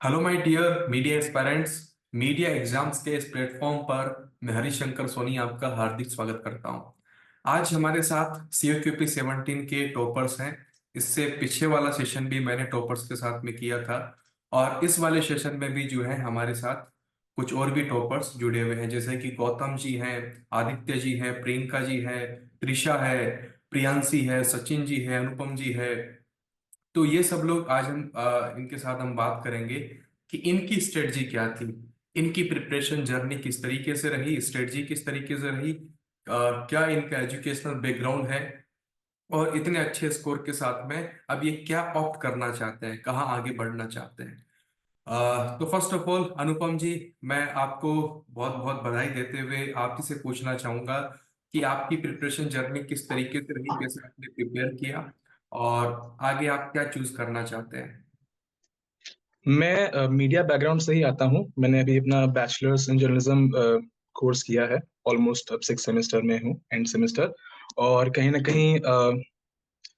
Hello my dear media aspirants. Media exams के इस platform पर मैं हरिशंकर सोनी आपका हार्दिक स्वागत करता हूं। आज हमारे साथ COQP 17 के टॉपर्स हैं। इससे पीछे वाला सेशन भी मैंने टॉपर्स के साथ में किया था, और इस वाले सेशन में भी जो है हमारे साथ कुछ और भी टॉपर्स जुड़े हुए हैं, जैसे कि गौतम जी हैं, आदित्य जी हैं, प्रियंका जी है, त्रिशा है, प्रियांशी है, सचिन जी है, अनुपम जी है। तो ये सब लोग आज हम इनके साथ हम बात करेंगे कि इनकी स्ट्रेटजी क्या थी, इनकी प्रिपरेशन जर्नी किस तरीके से रही, स्ट्रेटजी किस तरीके से रही, क्या इनका एजुकेशनल बैकग्राउंड है, और इतने अच्छे स्कोर के साथ में अब ये क्या ऑप्ट करना चाहते हैं, कहाँ आगे बढ़ना चाहते हैं। तो फर्स्ट ऑफ ऑल अनुपम जी, मैं आपको बहुत बहुत बधाई देते हुए आप ही से पूछना चाहूंगा कि आपकी प्रिपरेशन जर्नी किस तरीके से रही, कैसे आपने प्रिपेयर किया, और आगे आप क्या चूज करना चाहते हैं। मैं मीडिया बैकग्राउंड से ही आता हूँ। मैंने अभी अपना बैचलर्स इन जर्नलिज्म कोर्स किया है। ऑलमोस्ट अब 6 सेमेस्टर में हूँ, एंड सेमेस्टर। और कहीं ना कहीं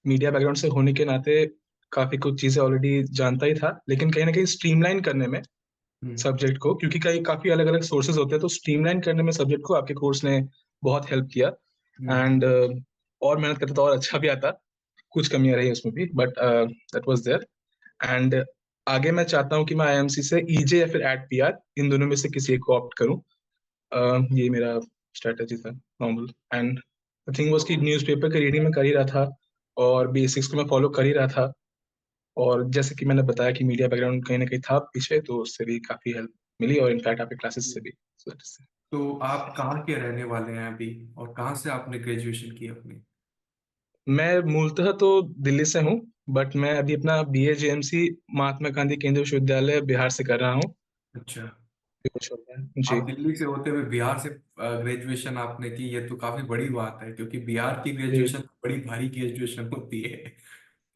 मीडिया बैकग्राउंड से होने के नाते काफ़ी कुछ चीज़ें ऑलरेडी जानता ही था, लेकिन कहीं ना कहीं स्ट्रीमलाइन करने में हम्म। सब्जेक्ट को, क्योंकि कई काफ़ी अलग अलग सोर्सेज होते हैं, तो स्ट्रीमलाइन करने में सब्जेक्ट को आपके कोर्स ने बहुत हेल्प किया। हम्म। एंड और मेहनत करता तो और अच्छा भी आता। कुछ कमियां रही उसमें भी, but that was there. And आगे मैं चाहता हूँ कि मैं आईएमसी से ईजे या फिर एट पीआर, इन दोनों में से किसी एक को ऑप्ट करूँ। ये मेरा स्ट्रेटजी था normal. And the thing was कि न्यूज़पेपर की रीडिंग में कर ही रहा था, और बेसिक्स को मैं फॉलो कर ही रहा था। और जैसे कि मैंने बताया कि मीडिया बैकग्राउंड कहीं ना कहीं था पीछे, तो उससे भी काफ़ी हेल्प मिली, और इनफैक्ट आपके क्लासेस से भी। So that is it. तो आप कहाँ के रहने वाले हैं अभी, और कहाँ से आपने ग्रेजुएशन की अपनी। मैं मूलतः तो दिल्ली से हूँ, बट मैं अभी अपना बीए जेएमसी महात्मा गांधी केंद्रीय विश्वविद्यालय बिहार से कर रहा हूँ। अच्छा। जी। आप दिल्ली से होते हुए बिहार से ग्रेजुएशन आपने की, ये तो काफी बड़ी बात है, क्योंकि बिहार की जी। ग्रेजुएशन बड़ी भारी ग्रेजुएशन होती है।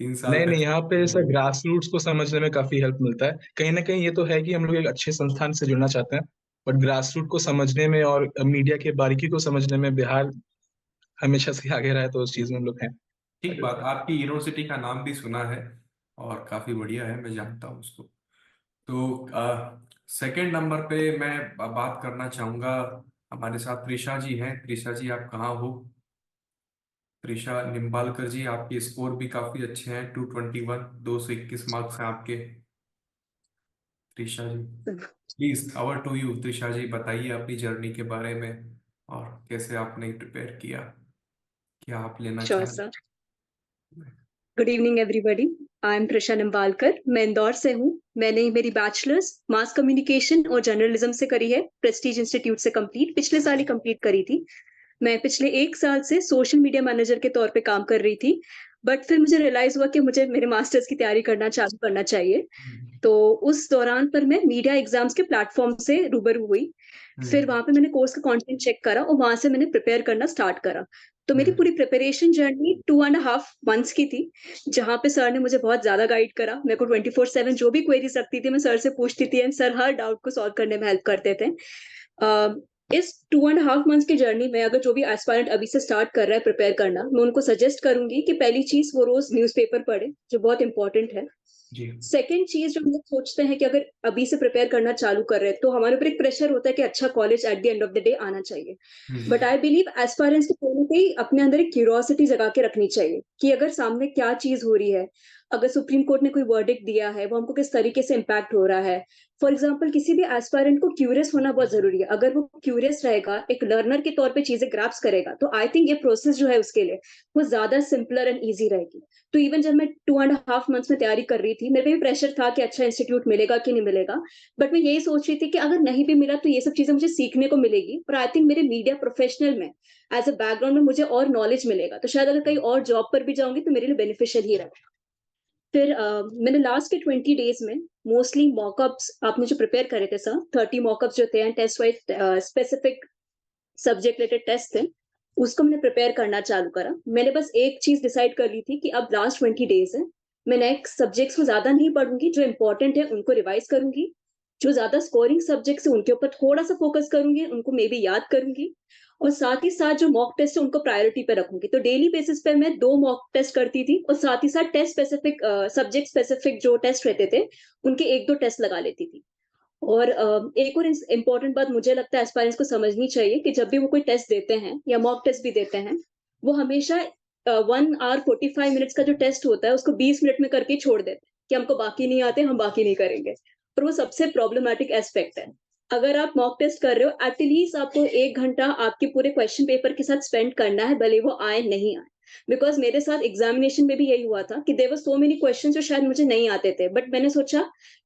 3 साल नहीं का। नहीं, यहाँ पे सर ग्रास रूट्स को समझने में काफी हेल्प मिलता है। कहीं ना कहीं ये तो है कि हम लोग एक अच्छे संस्थान से जुड़ना चाहते हैं, बट ग्रास रूट को समझने में और मीडिया के बारीकी को समझने में बिहार हमेशा से आगे रहा है, तो उस चीज में हम लोग हैं। ठीक बात, आपकी यूनिवर्सिटी का नाम भी सुना है और काफी बढ़िया है, मैं जानता हूँ उसको। तो सेकंड नंबर पे मैं बात करना चाहूंगा। हमारे साथ त्रिशा जी हैं। त्रिशा जी, आप कहाँ हो। त्रिशा निम्बालकर जी, आपके स्कोर भी काफी अच्छे हैं, 221, 221 मार्क्स हैं आपके। Trisha ji, please over to you. Trisha ji, बताइए अपनी जर्नी के बारे में, और कैसे आपने प्रिपेयर किया, क्या आप लेना श्योर चाह सर। रहे हैं। Good evening everybody. I am Prussia Nimbalkar. मैं इंदौर से हूँ। मैंने मेरी बैचलर्स मास कम्युनिकेशन और जर्नलिज्म से करी है, प्रेस्टीज इंस्टीट्यूट से कंप्लीट, पिछले साल ही कंप्लीट करी थी। मैं पिछले 1 साल से सोशल मीडिया मैनेजर के तौर पे काम कर रही थी, बट फिर मुझे रियलाइज हुआ कि मुझे मेरे मास्टर्स की तैयारी करना चालू करना चाहिए। हम्म। तो उस दौरान पर मैं मीडिया एग्जाम्स के प्लेटफॉर्म से रूबरू हुई। फिर हम्म। वहां पे मैंने कोर्स का कंटेंट चेक करा और वहां से मैंने प्रिपेयर करना स्टार्ट करा। तो मेरी हम्म। पूरी प्रिपरेशन जर्नी 2.5 मंथ्स की थी, जहां पे सर ने मुझे बहुत ज्यादा गाइड करा। मेरे को 24/7 जो भी क्वेरीज लगती थी मैं सर से पूछती थी, एंड सर हर डाउट को सॉल्व करने में हेल्प करते थे। अ, इस 2.5 मंथ्स की जर्नी में अगर जो भी एस्पायरेंट अभी से स्टार्ट कर रहा है प्रिपेयर करना, मैं उनको सजेस्ट करूंगी कि पहली चीज वो रोज न्यूज़पेपर पढ़े, जो बहुत इंपॉर्टेंट है। जी। सेकंड चीज, जो हम लोग सोचते हैं कि अगर अभी से प्रिपेयर करना चालू कर रहे हैं तो हमारे ऊपर एक प्रेशर होता है कि अच्छा college at the end of the day आना चाहिए। हम्म। बट आई बिलीव एस्पायरेंट्स को कहीं ना कहीं अपने अंदर एक क्यूरियोसिटी जगा के रखनी चाहिए कि अगर सामने क्या चीज हो रही है, अगर सुप्रीम कोर्ट ने कोई वर्डिक्ट दिया है वो हमको किस तरीके से इम्पैक्ट हो रहा है। फॉर एग्जाम्पल, किसी भी एस्पायरेंट को क्यूरियस होना बहुत जरूरी है। अगर वो क्यूरियस रहेगा, एक लर्नर के तौर पे चीजें ग्रैप्स करेगा, तो आई थिंक ये प्रोसेस जो है उसके लिए वो ज्यादा सिंपलर एंड ईजी रहेगी। तो इवन जब मैं 2.5 मंथ्स में तैयारी कर रही थी, मेरे पे भी प्रेशर था कि अच्छा इंस्टीट्यूट मिलेगा कि नहीं मिलेगा। बट मैं यही सोच रही थी कि अगर नहीं भी मिला तो ये सब चीजें मुझे सीखने को मिलेगी, और आई थिंक मेरे मीडिया प्रोफेशनल में एज अ बैकग्राउंड में मुझे और नॉलेज मिलेगा, तो शायद अगर कहीं और जॉब पर भी जाऊंगी तो मेरे लिए बेनिफिशियल ही रहेगा। फिर मैंने लास्ट के 20 डेज में मोस्टली मॉकअप्स, आपने जो प्रिपेयर करे थे सर, 30 मॉकअप्स जो थे test wise, specific subject related test थे, उसको मैंने प्रिपेयर करना चालू करा। मैंने बस एक चीज डिसाइड कर ली थी कि अब लास्ट 20 डेज है, मैं नेक्स्ट सब्जेक्ट्स को ज्यादा नहीं पढ़ूंगी, जो इंपॉर्टेंट है उनको रिवाइज करूंगी। जो ज़्यादा स्कोरिंग सब्जेक्ट्स हैं उनके ऊपर थोड़ा-सा फ़ोकस करूँगी, उनको मे बी याद करूँगी और साथ ही साथ जो मॉक टेस्ट है उनको प्रायोरिटी पे रखूँगी। तो डेली बेसिस पे मैं 2 मॉक टेस्ट करती थी और साथ ही साथ टेस्ट स्पेसिफिक सब्जेक्ट स्पेसिफिक जो टेस्ट रहते थे, उनके 1-2 टेस्ट लगा लेती थी। और एक और इम्पोर्टेंट बात मुझे लगता है एस्पायरेंट्स को समझनी चाहिए कि जब भी वो कोई टेस्ट देते हैं या मॉक टेस्ट भी देते हैं, वो हमेशा 1 आवर 45 मिनट्स का जो टेस्ट होता है उसको 20 मिनट में करके छोड़ देते हैं कि हमको बाकी नहीं आते, हम बाकी नहीं करेंगे। और वो सबसे प्रॉब्लमैटिक एस्पेक्ट है। अगर आप मॉक टेस्ट कर रहे हो एटलीस्ट आपको 1 घंटा आपके पूरे क्वेश्चन पेपर के साथ स्पेंड करना है, भले वो आए नहीं आए। बिकॉज़ मेरे साथ एग्ज़ामिनेशन में भी यही हुआ था कि there were so many questions जो शायद मुझे नहीं आते थे, बट मैंने सोचा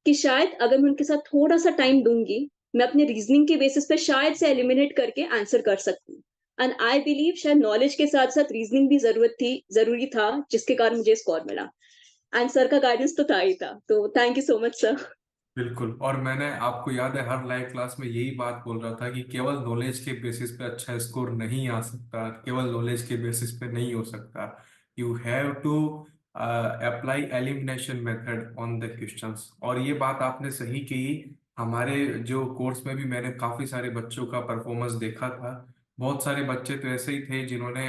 कि शायद अगर मैं उनके साथ थोड़ा-सा टाइम दूँगी, मैं अपने रीज़निंग के बेसिस पे शायद से एलिमिनेट करके आंसर कर सकती हूँ। एंड आई बिलीव शायद नॉलेज के साथ-साथ रीज़निंग भी ज़रूरी था, जिसके कारण मुझे स्कोर मिला। एंड सर का गाइडेंस तो था ही था। तो thank you so much sir. बिल्कुल। और मैंने, आपको याद है, हर लाइव क्लास में यही बात बोल रहा था कि केवल नॉलेज के बेसिस पे अच्छा स्कोर नहीं आ सकता, केवल नॉलेज के बेसिस पे नहीं हो सकता। You have to apply elimination method on the questions. और ये बात आपने सही कही। हमारे जो कोर्स में भी मैंने काफी सारे बच्चों का परफॉर्मेंस देखा था। बहुत सारे बच्चे तो ऐसे ही थे जिन्होंने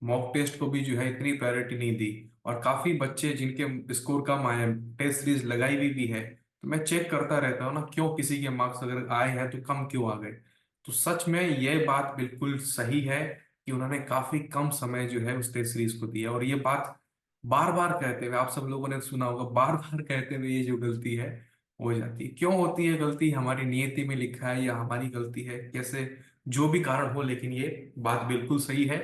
मॉक टेस्ट को भी जो है इतनी प्रायोरिटी नहीं दी, और काफी बच्चे जिनके स्कोर कम आए हैं, टेस्ट सीरीज लगाई हुई भी है, तो मैं चेक करता रहता हूँ ना, क्यों किसी के मार्क्स अगर आए हैं तो कम क्यों आ गए। तो सच में ये बात बिल्कुल सही है कि उन्होंने काफी कम समय जो है उस टेस्ट सीरीज को दिया। और ये बात बार बार कहते हुए, आप सब लोगों ने सुना होगा, बार बार कहते हुए ये जो गलती है हो जाती है। क्यों होती है गलती? हमारी नियति में लिखा है या हमारी गलती है, कैसे, जो भी कारण हो, लेकिन ये बात बिल्कुल सही है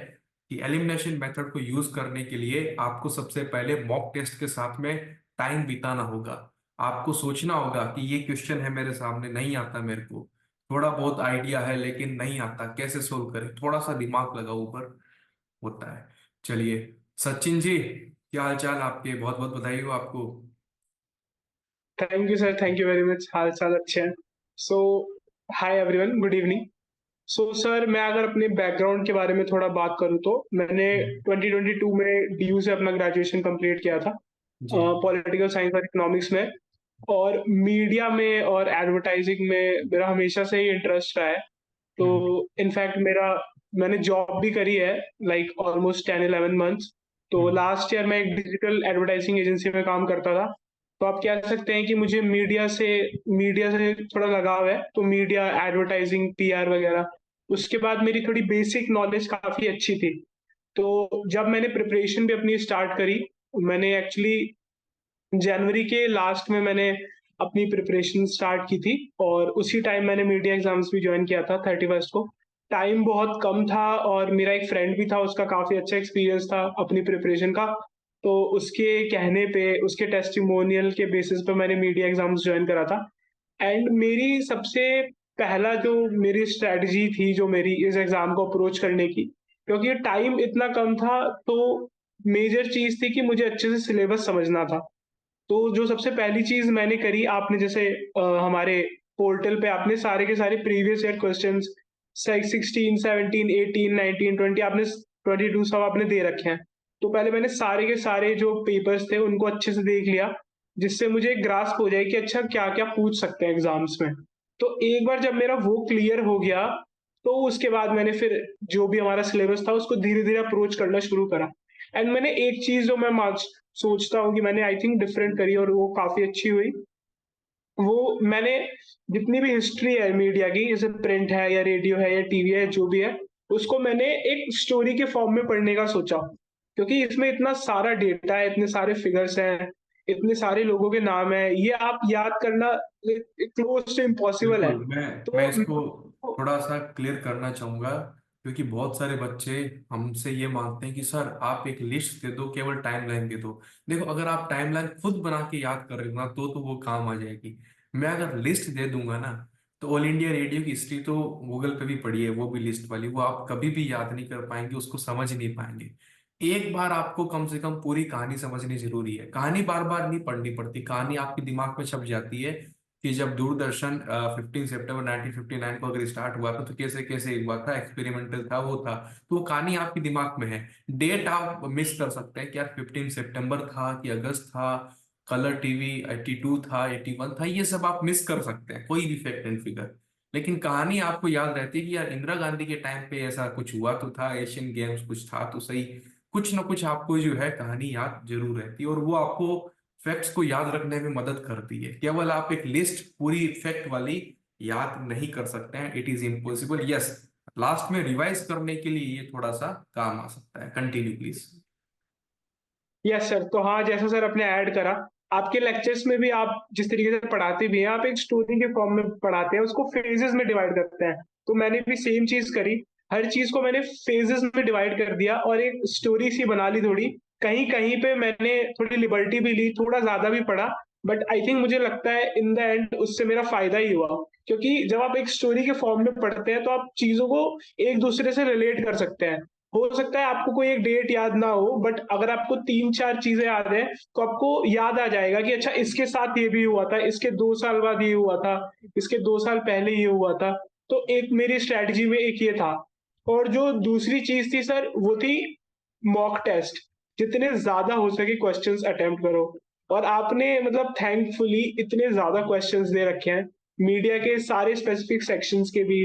कि एलिमिनेशन मेथड को यूज करने के लिए आपको सबसे पहले मॉक टेस्ट के साथ में टाइम बिताना होगा। आपको सोचना होगा कि ये क्वेश्चन है मेरे सामने, नहीं आता मेरे को, थोड़ा बहुत आइडिया है लेकिन नहीं आता, कैसे सोल्व करें, थोड़ा सा दिमाग लगाओ, ऊपर होता है। चलिए, सचिन जी, क्या हाल चाल आपके? बहुत बहुत बधाई हो आपको। Thank you sir, thank you very much. हाल चाल अच्छे हैं। So hi everyone, good evening. So sir, मैं अगर अपने बैकग्राउंड के बारे में थोड़ा बात करूँ तो मैंने 2022 में डीयू से अपना ग्रेजुएशन कंप्लीट किया था, जी। पॉलिटिकल साइंस और इकोनॉमिक्स में। और मीडिया में और एडवर्टाइजिंग में मेरा हमेशा से ही इंटरेस्ट रहा है। तो हम्म। इनफैक्ट मैंने जॉब भी करी है, लाइक ऑलमोस्ट 10-11 मंथ्स। तो हम्म। लास्ट ईयर मैं एक डिजिटल एडवर्टाइजिंग एजेंसी में काम करता था। तो आप कह सकते हैं कि मुझे मीडिया से थोड़ा लगाव है, तो मीडिया, एडवर्टाइजिंग, पीआर वगैरह। उसके बाद मेरी थोड़ी बेसिक नॉलेज काफी अच्छी थी। तो जब मैंने प्रिपरेशन भी अपनी स्टार्ट करी, मैंने एक्चुअली जनवरी के लास्ट में मैंने अपनी प्रिपरेशन स्टार्ट की थी, और उसी टाइम मैंने मीडिया एग्जाम्स भी ज्वाइन किया था 31st को। टाइम बहुत कम था और मेरा एक फ्रेंड भी था, उसका काफी अच्छा एक्सपीरियंस था अपनी प्रिपरेशन का। तो उसके कहने पे, उसके टेस्टिमोनियल के बेसिस पे मैंने मीडिया एग्जाम्स ज्वाइन करा था। एंड मेरी सबसे पहला जो मेरी स्ट्रेटजी थी, जो मेरी इस एग्जाम को अप्रोच करने की, क्योंकि टाइम इतना कम था, तो मेजर चीज थी कि मुझे अच्छे से सिलेबस समझना था। तो जो सबसे पहली चीज मैंने करी, आपने जैसे हमारे पोर्टल पे आपने सारे के सारे प्रीवियस ईयर क्वेश्चंस 16, 17, 18, 19, 20, आपने 22 सब आपने दे रखे हैं। तो पहले मैंने सारे के सारे जो पेपर्स थे उनको अच्छे से देख लिया, जिससे मुझे एक ग्रास्प हो जाए कि अच्छा क्या क्या पूछ सकते हैं एग्जाम्स में। तो एक बार जब मेरा वो क्लियर हो गया, तो उसके बाद मैंने फिर जो भी हमारा सिलेबस था उसको धीरे धीरे अप्रोच करना शुरू करा। एंड मैंने एक चीज जो मैं सोचता हूँ कि मैंने आई थिंक डिफरेंट करी और वो काफी अच्छी हुई, वो मैंने जितनी भी हिस्ट्री है मीडिया की, जैसे प्रिंट है या रेडियो है या टीवी है, जो भी है, उसको मैंने एक स्टोरी के फॉर्म में पढ़ने का सोचा। क्योंकि इसमें इतना सारा डेटा है, इतने सारे फिगर्स हैं, इतने सारे लोगों के नाम है, ये आप याद करना क्लोज टू इम्पॉसिबल है। बिल्कुल। मैं तो इसको थोड़ा सा क्लियर करना चाहूंगा, क्योंकि बहुत सारे बच्चे हमसे ये मांगते हैं कि सर आप एक लिस्ट दे दो, केवल टाइमलाइन दे दो। देखो, अगर आप टाइमलाइन खुद बना के याद कर रहे हो ना, तो वो काम आ जाएगी। मैं अगर लिस्ट दे दूंगा ना, तो ऑल इंडिया रेडियो की हिस्ट्री तो गूगल पे भी पड़ी है, वो भी लिस्ट वाली, वो आप कभी भी याद नहीं कर पाएंगे, उसको समझ नहीं पाएंगे। एक बार आपको कम से कम पूरी कहानी समझनी जरूरी है। कहानी बार बार नहीं पढ़नी पड़ती, कहानी आपके दिमाग में छप जाती है कि जब दूरदर्शन 15 सितंबर 1959 को अगर स्टार्ट हुआ था, तो कैसे कैसे हुआ था, एक्सपेरिमेंटल था, वो था। तो वो कहानी आपके दिमाग में है। डेट आप मिस कर सकते हैं कि यार 15 सितंबर था कि अगस्त था, कलर टीवी 82 था, 81 था, ये सब आप मिस कर सकते हैं, कोई भी फैक्ट एंड फिगर। लेकिन कहानी आपको याद रहती है कि यार इंदिरा गांधी के टाइम पे ऐसा कुछ हुआ तो था, एशियन गेम्स कुछ था तो सही। कुछ ना कुछ आपको जो है कहानी याद जरूर रहती है, और वो आपको फैक्ट्स को याद रखने में मदद करती है। केवल आप एक लिस्ट पूरी फैक्ट वाली याद नहीं कर सकते हैं, it is impossible. Yes, last में रिवाइज करने के लिए ये थोड़ा सा काम आ सकता है। Continue please. Yes sir. तो हाँ, जैसा सर आपने ऐड करा, आपके लेक्चर्स में भी आप जिस तरीके से पढ़ाते भी हैं, आप एक स्टोरी के फॉर्म में पढ़ाते हैं, उसको फेजेस में डिवाइड करते हैं। तो मैंने भी सेम चीज करी, हर चीज को मैंने फेजेस में डिवाइड कर दिया और एक स्टोरी सी बना ली थोड़ी। कहीं कहीं पे मैंने थोड़ी लिबर्टी भी ली, थोड़ा ज्यादा भी पढ़ा, बट आई थिंक मुझे लगता है इन द एंड उससे मेरा फायदा ही हुआ। क्योंकि जब आप एक स्टोरी के फॉर्म में पढ़ते हैं तो आप चीजों को एक दूसरे से रिलेट कर सकते हैं। हो सकता है आपको कोई एक डेट याद ना हो, बट अगर आपको 3-4 चीजें याद है तो आपको याद आ जाएगा कि अच्छा इसके साथ ये भी हुआ था, इसके 2 साल बाद ये हुआ था, इसके 2 साल पहले ये हुआ था। तो एक मेरी स्ट्रेटजी में एक ये था। और जो दूसरी चीज थी सर, वो थी मॉक टेस्ट। जितने ज्यादा हो सके क्वेश्चंस अटेम्प्ट करो। और आपने मतलब थैंकफुली इतने ज्यादा क्वेश्चंस दे रखे हैं, मीडिया के सारे स्पेसिफिक सेक्शंस के भी,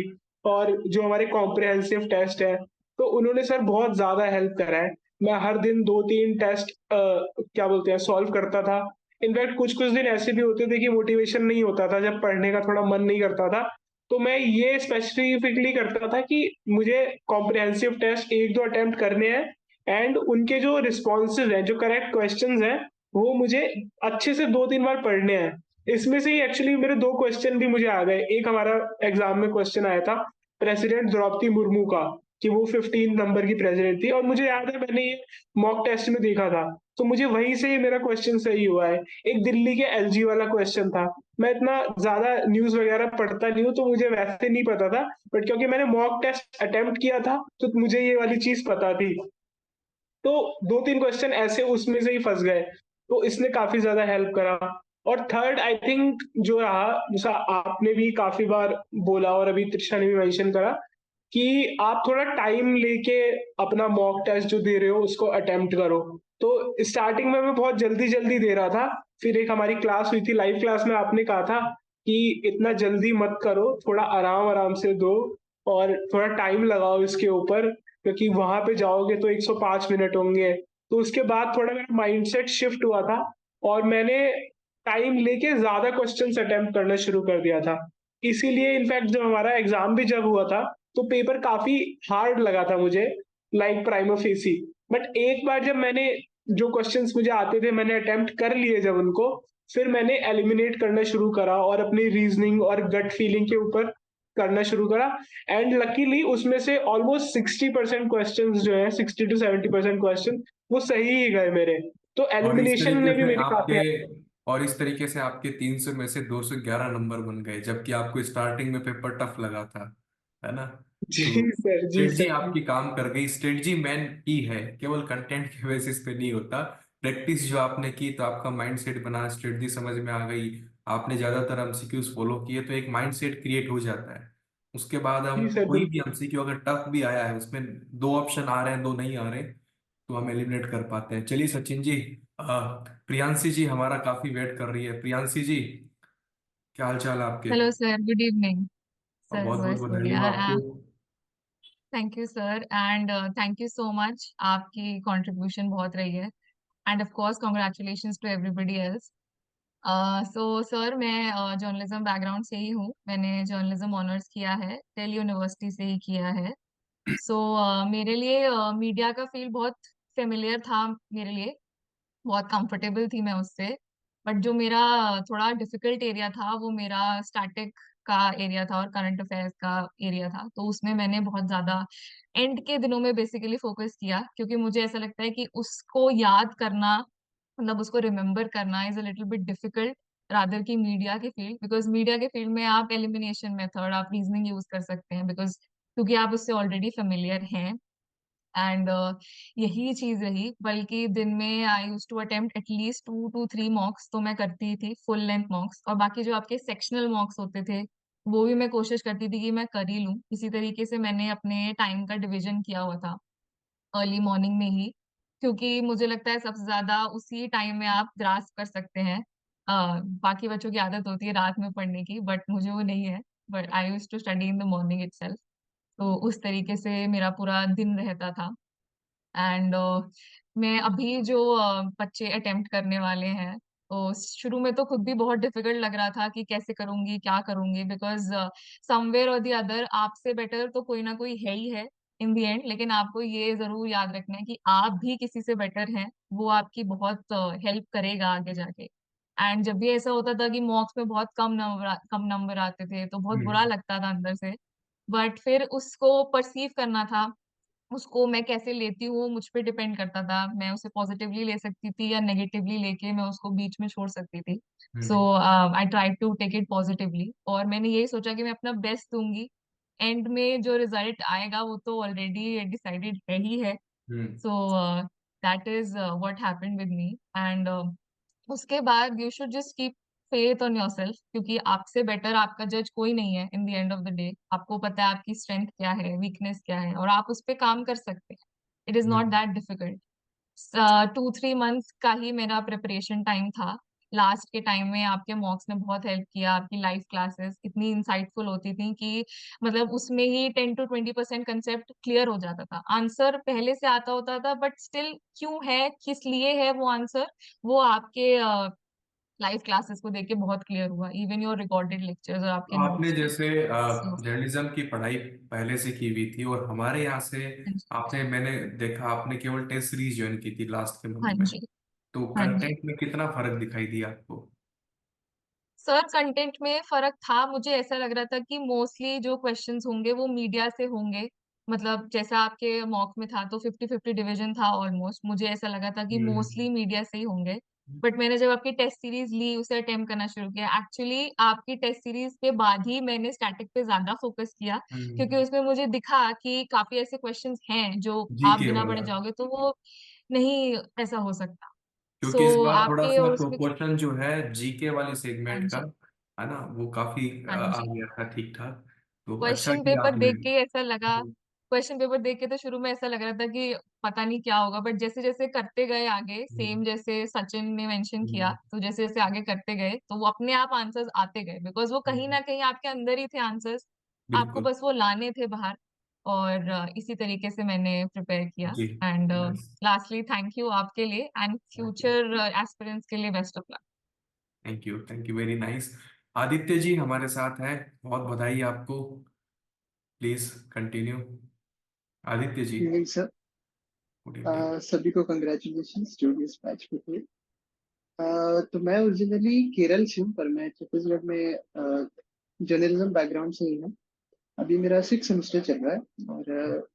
और जो हमारे कॉम्प्रिहेंसिव टेस्ट है, तो उन्होंने सर बहुत ज्यादा हेल्प करा है। मैं हर दिन 2-3 टेस्ट क्या बोलते हैं सॉल्व करता था। इनफैक्ट कुछ कुछ दिन ऐसे भी होते थे कि मोटिवेशन नहीं होता था, जब पढ़ने का थोड़ा मन नहीं करता था, तो मैं ये स्पेसिफिकली करता था कि मुझे कॉम्प्रिहेंसिव टेस्ट 1-2 अटेम्प्ट करने हैं, एंड उनके जो रिस्पॉन्सेज हैं, जो करेक्ट क्वेश्चंस हैं, वो मुझे अच्छे से 2-3 बार पढ़ने हैं। इसमें से ही एक्चुअली मेरे 2 क्वेश्चन भी मुझे आ गए। एक हमारा एग्जाम में क्वेश्चन आया था प्रेसिडेंट द्रौपदी मुर्मू का, कि वो 15 नंबर की प्रेसिडेंट थी, और मुझे याद है मैंने ये मॉक टेस्ट में देखा था, तो मुझे वहीं से ही मेरा क्वेश्चन सही हुआ है। एक दिल्ली के एलजी वाला क्वेश्चन था। मैं इतना ज्यादा न्यूज वगैरह पढ़ता नहीं हूँ, तो मुझे वैसे नहीं पता था, बट क्योंकि मैंने मॉक टेस्ट अटेम्प्ट किया था तो मुझे ये वाली चीज पता थी। तो 2-3 क्वेश्चन ऐसे उसमें से ही फंस गए, तो इसने काफी ज्यादा हेल्प करा। और थर्ड आई थिंक जो रहा, जैसा आपने भी काफी बार बोला और अभी त्रिशा ने भी मेंशन करा, कि आप थोड़ा टाइम लेके अपना मॉक टेस्ट जो दे रहे हो उसको अटेम्प्ट करो। तो स्टार्टिंग में मैं बहुत जल्दी जल्दी दे रहा था, फिर एक हमारी क्लास हुई थी, लाइव क्लास में आपने कहा था कि इतना जल्दी मत करो, थोड़ा आराम आराम से दो, और थोड़ा टाइम लगाओ इसके ऊपर, क्योंकि वहां पे जाओगे तो 105 मिनट होंगे। तो उसके बाद थोड़ा मेरा माइंडसेट शिफ्ट हुआ था, और मैंने टाइम लेके ज्यादा क्वेश्चंस अटेम्प्ट करना शुरू कर दिया था। इसीलिए इनफैक्ट जब हमारा एग्जाम भी जब हुआ था, तो पेपर काफी हार्ड लगा था मुझे, लाइक प्राइमा फेसी। बट एक बार जब मैंने जो क्वेश्चंस मुझे आते थे मैंने अटेम्प्ट कर लिए जब उनको, फिर मैंने एलिमिनेट करना शुरू करा और अपनी रीजनिंग और गट फीलिंग के ऊपर करना शुरू करा। एंड लकीली उसमें से ऑलमोस्ट 60% क्वेश्चन जो है, 60 to 70% क्वेश्चन वो सही ही गए मेरे। तो और इस एलिमिनेशन तरीके ने भी से मेरी आपके काफी। और इस तरीके से आपके 300 में से 211 नंबर बन गए, जबकि आपको स्टार्टिंग में पेपर टफ लगा था, है ना? जी तो सर, जी स्ट्रेटजी सर। आपकी काम कर गई। स्ट्रेटजी मैन की है, केवल कंटेंट के बेसिस पे नहीं होता। प्रैक्टिस जो आपने की तो आपका माइंड सेट बना, स्ट्रेटजी समझ में आ गई, आपने ज्यादातर एमसीक्यूज फॉलो किए तो एक माइंड सेट क्रिएट हो जाता है। उसके बाद हम जी सर, कोई भी बिल्कुल। एमसीक्यू अगर टफ भी आया है, उसमें दो ऑप्शन आ रहे हैं, दो नहीं आ रहे, तो हम एलिमिनेट कर पाते हैं। चलिए सचिन जी, प्रियांशी जी हमारा काफी वेट कर रही है। प्रियांशी जी, क्या हाल चाल है आपके? Hello sir, good evening. और सर बहुत बहुत बस बधाई हो बढ़िया। आपको। Thank you sir, and thank you so much. आपकी कंट्रीब्यूशन बहुत रही है, and of course congratulations to everybody else. So sir, मैं जर्नलिज्म बैकग्राउंड से ही हूँ। मैंने जर्नलिज्म ऑनर्स किया है, दिल्ली यूनिवर्सिटी से ही किया है। सो मेरे लिए मीडिया का फील्ड बहुत फेमिलियर था मेरे लिए, बहुत कंफर्टेबल थी मैं उससे। बट जो मेरा थोड़ा डिफिकल्ट एरिया था वो मेरा स्टैटिक का एरिया था और करंट अफेयर्स का एरिया था। तो उसमें मैंने बहुत ज्यादा एंड के दिनों में बेसिकली फोकस किया, क्योंकि मुझे ऐसा लगता है कि उसको याद करना, मतलब उसको रिमेम्बर करना is a little bit difficult rather की मीडिया के फील्ड। बिकॉज मीडिया के फील्ड में आप एलिमिनेशन मेथड, आप रीजनिंग यूज कर सकते हैं, बिकॉज क्योंकि आप उससे ऑलरेडी फेमिलियर हैं। एंड यही चीज रही, बल्कि दिन में I use to attempt at least 2 to 3 mocks तो मैं करती थी, फुल लेंथ मॉक्स। और बाकी जो आपके सेक्शनल मॉक्स होते थे वो भी मैं कोशिश करती थी कि मैं कर ही लूं। इसी तरीके से मैंने अपने टाइम का डिवीजन किया हुआ था अर्ली मॉर्निंग में ही। क्योंकि मुझे लगता है सबसे ज्यादा उसी टाइम में आप ग्रास्प कर सकते हैं। बाकी बच्चों की आदत होती है रात में पढ़ने की, बट मुझे वो नहीं है। But I use to study in the morning itself. तो उस तरीके से मेरा पूरा दिन रहता था। एंड मैं अभी जो बच्चे अटेम्प्ट करने वाले हैं, तो शुरू में तो खुद भी बहुत डिफिकल्ट लग रहा था कि कैसे करूंगी, क्या करूंगी, बिकॉज समवेयर और द अदर आपसे बेटर तो कोई ना कोई है ही है इन द एंड। लेकिन आपको ये जरूर याद रखना है कि आप भी किसी से बेटर हैं, वो आपकी बहुत हेल्प करेगा आगे जाके। एंड जब भी ऐसा होता था कि मॉक्स में बहुत कम नंबर आते थे, तो बहुत बुरा हम्म। लगता था अंदर से। बट फिर उसको परसीव करना था, उसको मैं कैसे लेती हूँ मुझ पे डिपेंड करता था। मैं उसे पॉजिटिवली ले सकती थी या नेगेटिवली लेके मैं उसको बीच में छोड़ सकती थी। So hmm. I try to take it positively, और मैंने यही सोचा कि मैं अपना बेस्ट दूंगी। एंड में जो रिजल्ट आएगा वो तो ऑलरेडी डिसाइडेड है ही है। हम्म। So that is what happened with me. And उसके बाद you should just keep faith on yourself, क्योंकि आपसे बेटर आपका जज कोई नहीं है in the end of the day. आपको पता है आपकी स्ट्रेंथ क्या है, वीकनेस क्या है, और आप उस पर काम कर सकते हैं। It is not hmm. That difficult. 2-3 months का ही मेरा प्रिपरेशन टाइम था। लास्ट के टाइम में आपके मॉक्स ने बहुत हेल्प किया। आपकी लाइव क्लासेस इतनी इंसाइटफुल होती थी कि मतलब उसमें ही 10 to 20% कंसेप्ट क्लियर हो जाता था। आंसर पहले से आता होता था, बट स्टिल क्यों है, किस लिए है वो आंसर, वो आपके लाइव क्लासेस को देख के बहुत क्लियर हुआ। इवन योर रिकॉर्डेड लेक्चर्स और आपके आपने नोट्स भी। जैसे सो जर्नलिज्म की पढ़ाई पहले से की हुई थी, और हमारे यहाँ से हाँ जी, आपने, मैंने देखा आपने केवल टेस्ट सीरीज ज्वाइन की थी लास्ट के हाँ मंथ में। जी, तो हाँ जी। कंटेंट में कितना फर्क दिखाई दिया आपको? सर कंटेंट में फर्क था। मुझे ऐसा लग रहा था कि मोस्टली जो क्वेश्चंस होंगे वो मीडिया से होंगे। मतलब जैसा आपके मॉक में था तो 50-50 डिवीजन था ऑलमोस्ट। मुझे ऐसा लगा था कि हम्म। मोस्टली मीडिया से ही होंगे। बट मैंने जब आपकी टेस्ट सीरीज ली, उसे अटेम्प्ट करना शुरू किया, एक्चुअली आपकी टेस्ट सीरीज के बाद ही मैंने स्टैटिक पे ज्यादा फोकस किया। क्योंकि हम्म। उसमें मुझे दिखा कि काफी ऐसे क्वेश्चंस हैं जो आप जीके बिना पढ़े वाला। जाओगे तो वो नहीं ऐसा हो सकता। क्योंकि इस सो बार थोड़ा आपके सा और उसमें। प्रोपोर्शन जो है जीके वाले हाँ सेगमेंट का, जी, है ना, वो काफी हाँ आ जी। गया था ठीक ठाक। तो अच्छा क्वेश्चन किया पेपर आपने। देख के ऐसा लगा, क्वेश्चन पेपर देख के तो शुरू में ऐसा लग रहा था कि पता नहीं क्या होगा, बट जैसे जैसे करते गए आगे, हम्म। सेम जैसे सचिन ने मेंशन किया, हम्म। तो जैसे जैसे आगे करते गए तो वो अपने आप आंसर्स आते गए, बिकॉज वो कहीं हम्म। ना कहीं आपके अंदर ही थे आंसर्स। आपको बिल्कुल। बस वो लाने थे बाहर। और इसी तरीके से मैंने प्रिपेयर किया। जी। And nice. Lastly thank you आपके लिए, एंड फ्यूचर एस्पिरेंट्स के लिए best of luck. Thank you, thank you, very nice. Aditya ji हमारे साथ हैं, बहुत बधाई आपको। Please continue, Aditya ji. Evening sir. Good evening. सभी को कंग्रेचुलेशंस जो भी इस बैच में थे। तो मैं ओरिजिनली केरल से हूँ, पर मैं छत्तीसगढ़ में जर्नलिज्म बैकग्राउंड से ही हूँ। अभी मेरा 6 सेमेस्टर चल रहा है, और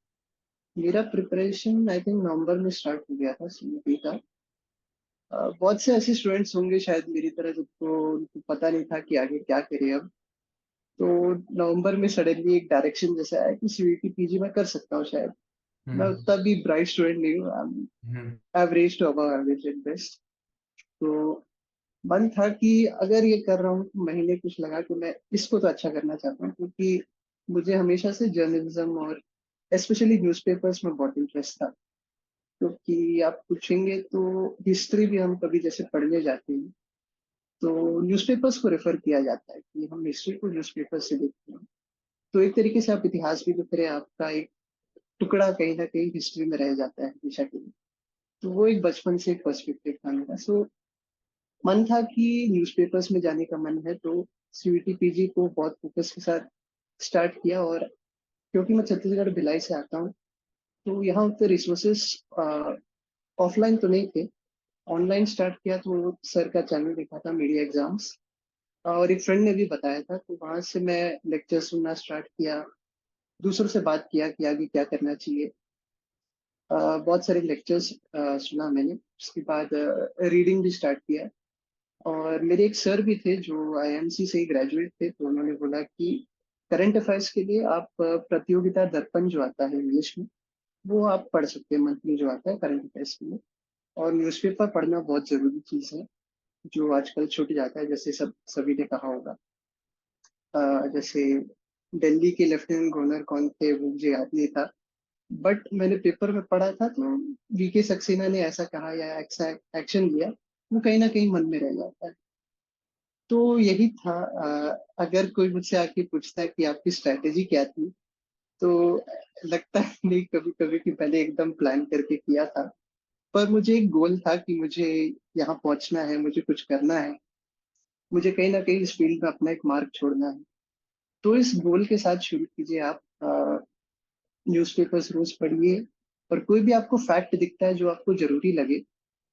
मेरा प्रिपरेशन आई थिंक नवंबर में स्टार्ट हो गया था सीईटी का। बहुत से ऐसे स्टूडेंट्स होंगे शायद मेरी तरह जिनको उनको पता नहीं था कि आगे क्या करें अब। तो नवंबर में सडनली एक डायरेक्शन जैसा आया कि सीईटी पीजी में कर सकता हूँ शायद। मैं हम्म। उतना भी ब्राइट स्टूडेंट नहीं हूँ, hmm. Average to above average at best. तो मन था कि अगर ये कर रहा हूँ तो महीने कुछ लगा कि मैं इसको तो अच्छा करना चाहता हूँ, क्योंकि मुझे हमेशा से जर्नलिज्म और स्पेशली न्यूज़पेपर्स में बहुत इंटरेस्ट था। क्योंकि आप पूछेंगे तो हिस्ट्री भी हम कभी जैसे पढ़ने जाते हैं तो न्यूज़पेपर्स को रेफर किया जाता है कि हम हिस्ट्री को न्यूज़पेपर से देखते हैं। तो एक तरीके से आप इतिहास भी लिख रहे हैं, आपका एक टुकड़ा कहीं ना कहीं हिस्ट्री में रह जाता है हमेशा के लिए। तो वो एक बचपन से एक पर्सपेक्टिव था मेरा। सो मन था कि न्यूज़पेपर्स में जाने का मन है, तो सीयूटी पीजी को बहुत फोकस के साथ स्टार्ट किया। और क्योंकि मैं छत्तीसगढ़ भिलाई से आता हूँ, तो यहाँ उतने रिसोर्सेस ऑफलाइन तो नहीं थे। ऑनलाइन स्टार्ट किया तो सर का चैनल देखा था, मीडिया एग्जाम्स, और एक फ्रेंड ने भी बताया था, तो वहां से मैं लेक्चर सुनना स्टार्ट किया। दूसरों से बात किया कि आगे क्या करना चाहिए। बहुत सारे लेक्चर्स सुना मैंने। उसके बाद रीडिंग भी स्टार्ट किया। और मेरे एक सर भी थे जो आईएमसी से ही ग्रेजुएट थे, तो उन्होंने बोला कि करंट अफेयर्स के लिए आप प्रतियोगिता दर्पण जो आता है इंग्लिश में, वो आप पढ़ सकते हैं, मंथली जो आता है करंट अफेयर्स के लिए। और न्यूज़पेपर पढ़ना बहुत जरूरी चीज है, जो आजकल छूट जाता है, जैसे सभी ने कहा होगा। जैसे दिल्ली के लेफ्टिनेंट गवर्नर कौन थे वो मुझे याद नहीं था। बट मैंने पेपर में पढ़ा था तो वीके सक्सेना ने ऐसा कहा या ऐसा एक्शन लिया, वो कहीं ना कहीं मन में रह जाता है। तो यही था। अगर कोई मुझसे आके पूछता है कि आपकी स्ट्रैटेजी क्या थी, तो लगता है नहीं कभी कभी कि मैंने एकदम प्लान करके किया था। पर मुझे एक गोल था कि मुझे यहाँ पहुंचना है, मुझे कुछ करना है, मुझे कहीं ना कहीं इस फील्ड में अपना एक मार्क छोड़ना है। तो इस गोल के साथ शुरू कीजिए आप। न्यूज़पेपर्स रोज पढ़िए, और कोई भी आपको फैक्ट दिखता है जो आपको जरूरी लगे,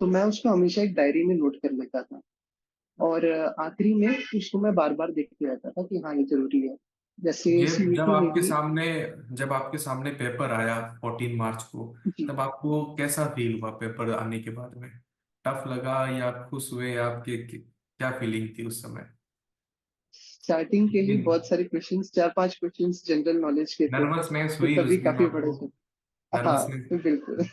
तो मैं उसको हमेशा एक डायरी में नोट कर लेता था। और आखिरी में उसको मैं बार बार देखते रहता था कि हाँ ये जरूरी है। जैसे ये जब सीयूईटी में आपके भी। सामने जब आपके सामने पेपर आया 14 मार्च को, जी। तब आपको कैसा फील हुआ पेपर आने के बाद में? टफ लगा या खुश हुए? आपके क्या फीलिंग थी उस समय? स्टार्टिंग के लिए लेकिन बहुत सारे क्वेश्चंस, 4-5 क्वेश्चंस जनरल नॉलेज के थे, नर्वसनेस तो हुई उस तभी दिन काफी बड़े आपको? थे। हाँ नर्वसनेस? बिल्कुल।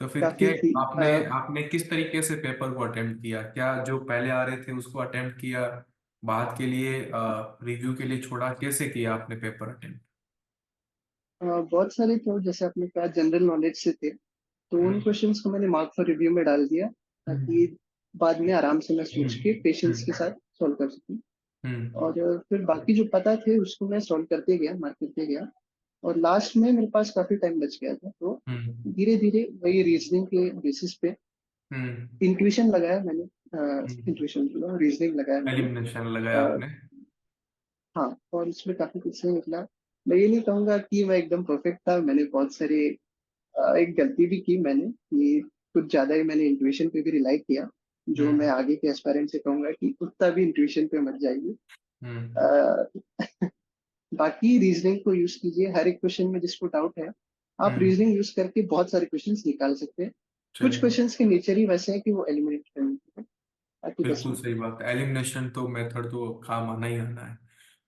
तो फिर क्या काफी थी। आपने आपने किस तरीके से पेपर को अटेम्प्ट किया? क्या जो पहले आ रहे थे उसको अटेम्प्ट किया, बाद के लिए रिव्यू के लिए छोड़ा? कैसे किया आपने पेपर अटेम्प्ट? बहुत सारे तो जैसे आपने कहा जनरल नॉलेज से थे, तो उन हम्म क्वेश्चंस को मैंने मार्क फॉर रिव्यू में डाल दिया, ताकि हम्म बाद में आराम से मैं सोच के पेशेंस के हम्म साथ सॉल्व कर सकूं। हम्म और फिर बाकी जो पता थे उसको मैं सॉल्व करते गया, मार्क करते गया। और लास्ट में मेरे पास काफी टाइम बच गया था, तो हम्म धीरे धीरे वही रीजनिंग के बेसिस पे हम्म इंट्यूशन लगाया मैंने। हम्म इंट्यूशन रीजनिंग लगाया मैंने। एलिमिनेशन लगाया अ, आपने? हाँ, और उसमें काफी कुछ सही निकला। मैं ये नहीं कहूंगा कि मैं एकदम परफेक्ट था, मैंने बहुत सारे एक गलती भी की मैंने कि कुछ ज्यादा ही मैंने इंट्यूशन पे भी रिलाई किया, जो मैं हम्म आगे के एस्पायरेंट से कहूंगा कि उतना भी इंट्यूशन पे मत जाइए। हम्म अ, बाकी रीजनिंग को यूज कीजिए, हर एक क्वेश्चन में जिसको डाउट है आप हम्म रीजनिंग यूज करके बहुत सारे क्वेश्चंस निकाल सकते हैं। कुछ चलिए, क्वेश्चंस के नेचर ही वैसे हैं कि वो एलिमिनेट करने हैं, ताकि बस बिल्कुल वो। सही बात है। एलिमिनेशन तो मेथड तो काम आना ही आना है।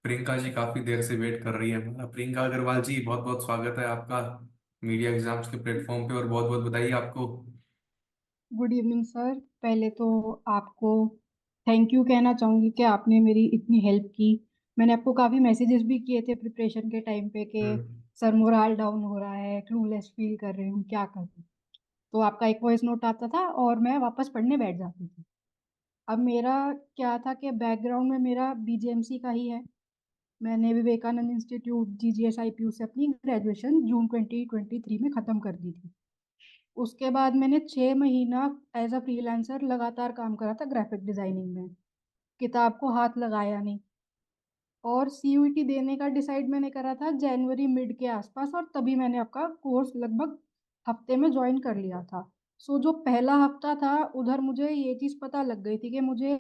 प्रियंका जी काफी देर से वेट कर रही है हमारा। प्रियंका अग्रवाल जी, बहुत बहुत स्वागत है आपका मीडिया एग्जाम्स के प्लेटफॉर्म पे, और बहुत बहुत बधाई आपको। Good evening sir. पहले तो आपको थैंक यू कहना चाहूँगी कि आपने मेरी इतनी हेल्प की। मैंने आपको काफ़ी मैसेजेस भी किए थे प्रिपरेशन के टाइम पे कि हम्म सर मोराल डाउन हो रहा है, क्लूलेस फील कर रही हूँ, क्या करूँ। तो आपका एक वॉइस नोट आता था और मैं वापस पढ़ने बैठ जाती थी। अब मेरा क्या था कि बैकग्राउंड में मेरा बीजेएमसी का ही है। मैंने विवेकानंद इंस्टीट्यूट जीजीएस आईपीयू से अपनी ग्रेजुएशन जून 2023 में ख़त्म कर दी थी। उसके बाद मैंने 6 महीना एज अ फ्रीलांसर लगातार काम करा था ग्राफिक डिजाइनिंग में। किताब को हाथ लगाया नहीं। और सीयूईटी देने का डिसाइड मैंने करा था जनवरी मिड के आसपास, और तभी मैंने आपका कोर्स लगभग हफ्ते में ज्वाइन कर लिया था। सो जो पहला हफ्ता था उधर मुझे ये चीज़ पता लग गई थी कि मुझे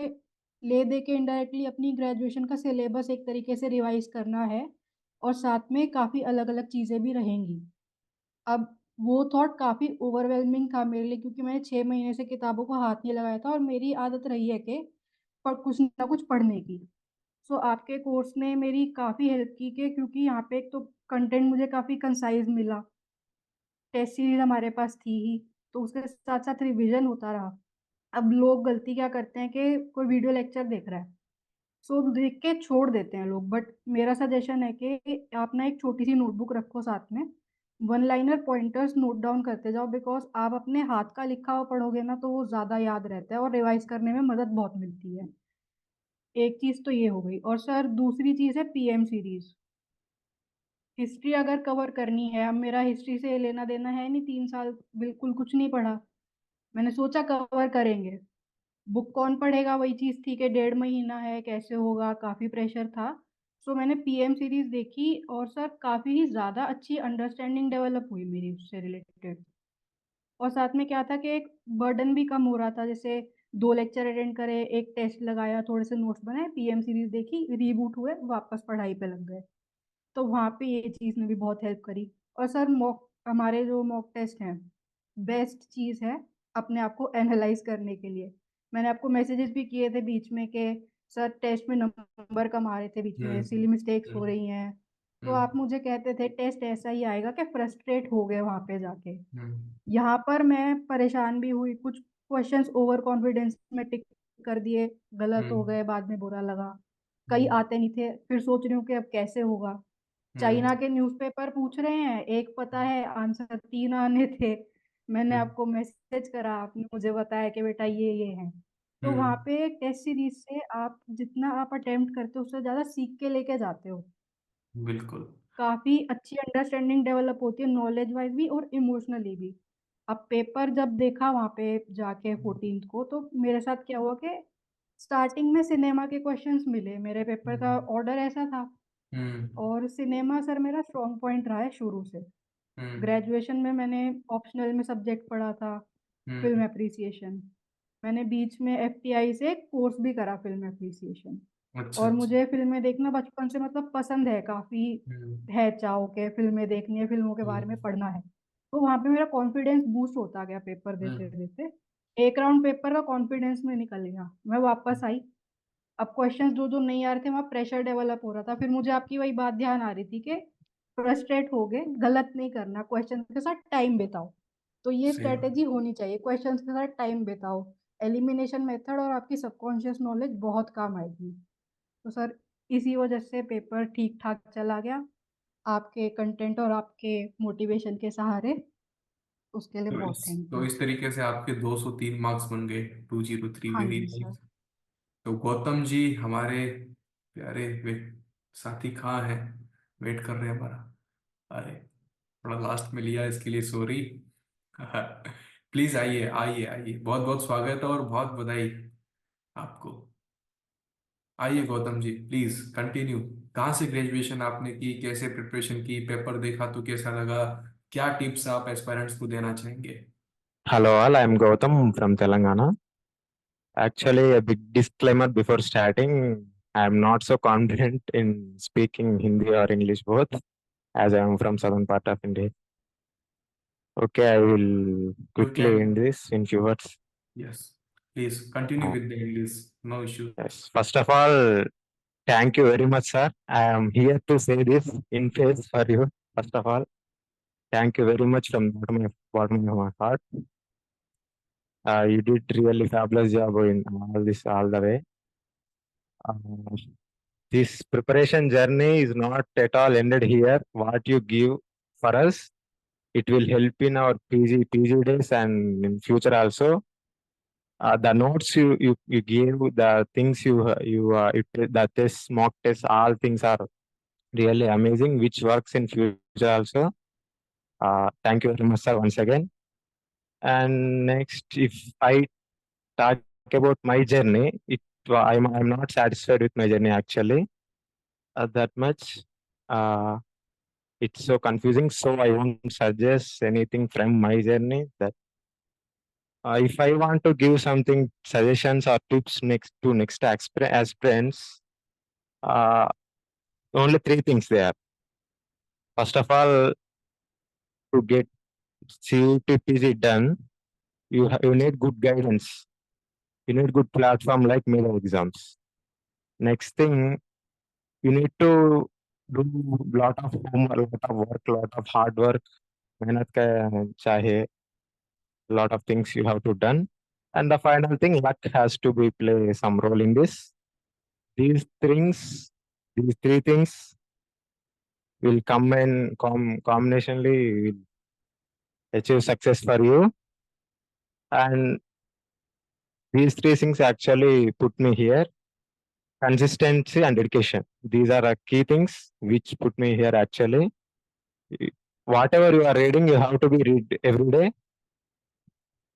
ले दे के इनडायरेक्टली अपनी ग्रेजुएशन का सिलेबस एक तरीके से रिवाइज करना है, और साथ में काफ़ी अलग अलग चीज़ें भी रहेंगी। अब वो थॉट काफी ओवरवेलमिंग था मेरे लिए, क्योंकि मैंने 6 महीने से किताबों को हाथ नहीं लगाया था और मेरी आदत रही है कि कुछ ना कुछ पढ़ने की। सो आपके कोर्स ने मेरी काफी हेल्प की, कि क्योंकि यहाँ पे एक तो कंटेंट मुझे काफी कंसाइज मिला, टेस्ट सीरीज हमारे पास थी ही, तो उसके साथ साथ रिवीजन होता रहा। अब लोग गलती क्या करते हैं कि कोई वीडियो लेक्चर देख रहा है, सो देख के छोड़ देते हैं लोग। बट मेरा सजेशन है कि आप ना एक छोटी सी नोटबुक रखो साथ में, one liner pointers note down करते जाओ, बिकॉज आप अपने हाथ का लिखा हुआ पढ़ोगे ना तो वो ज्यादा याद रहता है और रिवाइज करने में मदद बहुत मिलती है। एक चीज तो ये हो गई, और सर दूसरी चीज है पीएम सीरीज। हिस्ट्री अगर कवर करनी है, अब मेरा हिस्ट्री से लेना देना है नहीं, 3 साल बिल्कुल कुछ नहीं पढ़ा। मैंने सोचा कवर करेंगे, बुक कौन पढ़ेगा, वही चीज थी कि 1.5 महीना है, कैसे होगा, काफी प्रेशर था। सो मैंने पीएम सीरीज देखी, और सर काफी ही ज्यादा अच्छी अंडरस्टैंडिंग डेवलप हुई मेरी उससे रिलेटेड। और साथ में क्या था कि एक बर्डन भी कम हो रहा था, जैसे 2 लेक्चर अटेंड करे, एक टेस्ट लगाया, थोड़े से नोट्स बनाए, पीएम सीरीज देखी, रीबूट हुए, वापस पढ़ाई पे लग गए। तो वहाँ पे ये चीज़ ने भी बहुत हेल्प करी। और सर मॉक, हमारे जो मॉक टेस्ट हैं, बेस्ट चीज़ है अपने आप को एनालाइज करने के लिए। मैंने आपको मैसेजेस भी किए थे बीच में कि सर टेस्ट में नंबर कम आ रहे थे, बीच में हम्म सिली मिस्टेक्स हो हम्म रही हैं। तो हम्म आप मुझे कहते थे टेस्ट ऐसा ही आएगा कि फ्रस्ट्रेट हो गए वहाँ पे जाके। हम्म यहाँ पर मैं परेशान भी हुई, कुछ क्वेश्चंस ओवर कॉन्फिडेंस में टिक कर दिए, गलत हो हम्म गए, बाद में बुरा लगा। कई हम्म आते नहीं थे, फिर सोच रही हूँ कि अब कैसे होगा। चाइना के न्यूज़पेपर पूछ रहे हैं, एक पता है आंसर 3 आने थे, मैंने हम्म, आपको मैसेज करा, आपने मुझे बताया कि बेटा ये है। तो वहाँ हम्म, पे टेस्ट सीरीज से आप जितना आप अटेम्प्ट करते हो उससे ज्यादा सीख के लेके जाते हो, बिल्कुल। काफी अच्छी अंडरस्टैंडिंग डेवलप होती है नॉलेज वाइज भी और इमोशनली भी। अब पेपर जब देखा वहाँ पे जाके 14th को, तो मेरे साथ क्या हुआ कि स्टार्टिंग में सिनेमा के क्वेश्चंस मिले, मेरे पेपर का हम्म, ऑर्डर ऐसा था। हम्म, और सिनेमा सर मेरा स्ट्रॉन्ग पॉइंट रहा है शुरू से। हम्म, ग्रेजुएशन में मैंने ऑप्शनल में सब्जेक्ट पढ़ा था हम्म, फिल्म एप्रिसिएशन। मैंने बीच में एफटीआई से कोर्स भी करा फिल्म एप्रिसिएशन। अच्छा और अच्छा। मुझे फिल्में देखना बचपन से मतलब पसंद है काफी, हम्म, है चाव के फिल्में देखनी है, फिल्मों के बारे में हम्म, पढ़ना है। तो वहां पे मेरा कॉन्फिडेंस बूस्ट होता गया पेपर देते हम्म, देते। एक राउंड पेपर का कॉन्फिडेंस में निकल गया, मैं वापस आई। अब क्वेश्चंस जो जो नहीं आ रहे थे वहां प्रेशर डेवलप हो रहा था, फिर मुझे आपकी वही बात ध्यान आ रही थी कि फ्रस्ट्रेट हो गए, गलत नहीं करना, क्वेश्चन के साथ टाइम बिताओ। तो ये सही बात। स्ट्रेटेजी होनी चाहिए, क्वेश्चंस के साथ टाइम बिताओ, एलिमिनेशन मेथड और आपकी सबकॉन्शियस नॉलेज बहुत काम आएगी। तो सर इसी वजह से पेपर ठीक ठाक चला गया, आपके कंटेंट और आपके मोटिवेशन के सहारे। उसके लिए बहुत थैंक तो यू। इस तरीके से आपके 203 मार्क्स बन गए, 203, हाँ वेरी जी सर। नाइस। तो गौतम जी हमारे प्यारे वे साथी कहाँ हैं, वेट कर रहे हैं हमारा। अरे थोड़ा लास्ट में लिया, इसके लिए सॉरी। प्लीज आइए आइए आइए, बहुत बहुत स्वागत है और बहुत बधाई आपको। आइए गौतम जी, प्लीज कंटिन्यू। कहाँ से ग्रेजुएशन आपने की, कैसे प्रिपरेशन की, पेपर देखा तो कैसा लगा, क्या टिप्स आप एस्पायरेंट्स को देना चाहेंगे? Hello all, I am Gautam from Telangana. Actually, a big disclaimer before starting. I am not so confident in speaking Hindi or English both, as I am from southern part of India. Okay, I will you quickly can, end this in few words. Yes, please continue Uh, with the English, no issue. yes. First of all, thank you very much, sir. I am here to say this in face for you. First of all, thank you very much from bottom of my heart. You did really fabulous job in all this all the way. Uh, this preparation journey is not at all ended here. What you give for us, it will help in our PG days and in future also. The notes you gave, the things the tests, mock tests, all things are really amazing, which works in future also. Thank you very much, sir, once again. And next, if I talk about my journey, I'm not satisfied with my journey actually that much. Uh, it's so confusing, so I won't suggest anything from my journey. That if I want to give something suggestions or tips next aspirants, uh, only three things there. First of all, to get CUTPC done, you need good guidance. You need good platform like Mega exams. Next thing, you need to do lot of homework, lot of work, lot of hard work. मेहनत का चाहे, lot of things you have to done. And the final thing, luck has to be play some role in this. These things, these three things will come in combinationally will achieve success for you. And these three things actually put me here. Consistency and dedication. These are key things which put me here actually. Whatever you are reading, you have to be read every day.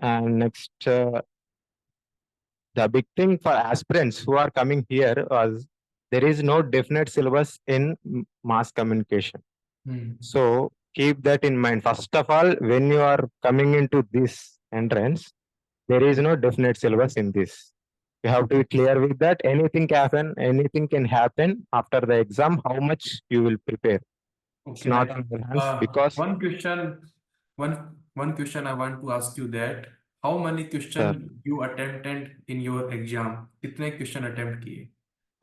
And next, the big thing for aspirants who are coming here was there is no definite syllabus in mass communication. Hmm, So keep that in mind. First of all, when you are coming into this entrance, there is no definite syllabus in this. You have to be clear with that. Anything can happen after the exam, how much you will prepare. It's okay, not nice. on your hands because, One question, one question I want to ask you that how many sir, question you attempted in your exam? कितने question attempt किए?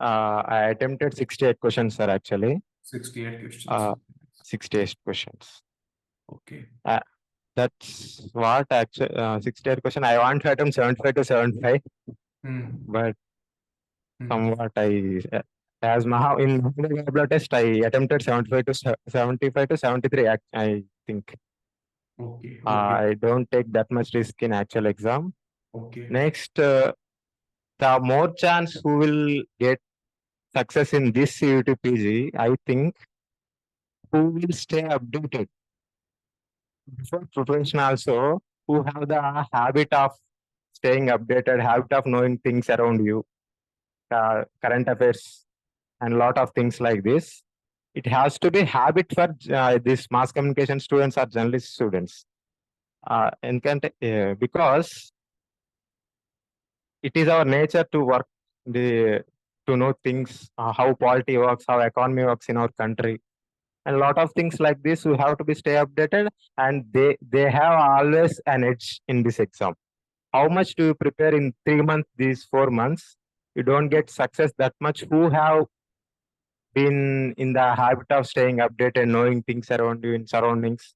I attempted 68 questions, sir, actually. 68 questions. Uh, 68 questions. Okay. Uh, that's what actually 68 question. I want to attempt 75 to 75, Hmm. but Hmm. somewhat I As Maha in Mahavira test, I attempted 75 to 73. I think Okay, okay, I don't take that much risk in actual exam. okay. Next, the more chance who will get success in this CUT PG, I think who will stay updated before preparation also, who have the habit of staying updated, habit of knowing things around you, current affairs, and lot of things like this. It has to be habit for these mass communication students or journalist students. Because it is our nature to work to know things, how polity works, how economy works in our country, and a lot of things like this. We have to be stay updated, and they have always an edge in this exam. How much do you prepare in 3 months, these 4 months? You don't get success that much. Who have been in the habit of staying updated, knowing things around you in surroundings.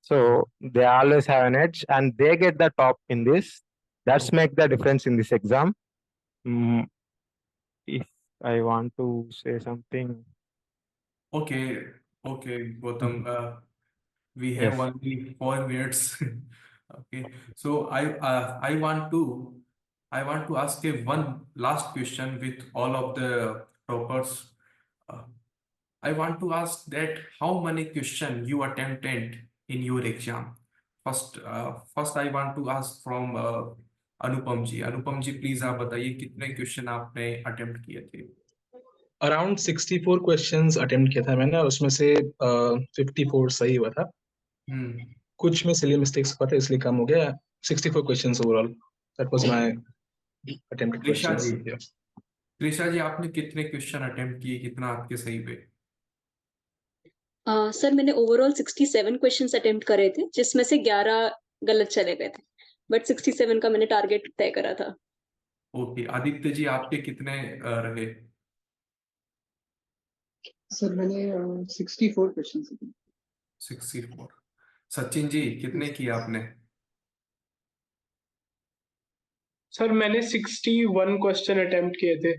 So they always have an edge and they get the top in this. That's make the difference in this exam. If I want to say something. Okay, okay, Gautam. We have Yes. only 4 minutes. Okay, so I want to ask a one last question with all of the toppers. Uh, I want to ask that how many question you attempted in your exam. First I want to ask from Anupam ji. Anupam ji, please आप बताइए कितने question आपने attempt किए थे. Around 64 questions attempt किया था मैंने, और उसमें से 54 सही हुआ था। कुछ में सिली मिस्टेक्स हुआ था इसलिए कम हो गया। 64 questions overall, that was my attempted Trisha ji, questions. Trisha ji, आपने कितने क्वेश्चन अटेम्प्ट किए, कितना आपके सही हुए? सर मैंने ओवरऑल 67 क्वेश्चंस अटेम्प्ट करे थे, जिसमें से 11 गलत चले गए थे, बट 67 का मैंने टारगेट तय करा था। ओके, आदित्य जी आपके कितने रहे? सर मैंने 64 क्वेश्चन 64। सचिन जी कितने किए आपने? सर मैंने 61 क्वेश्चन अटेम्प्ट किए थे।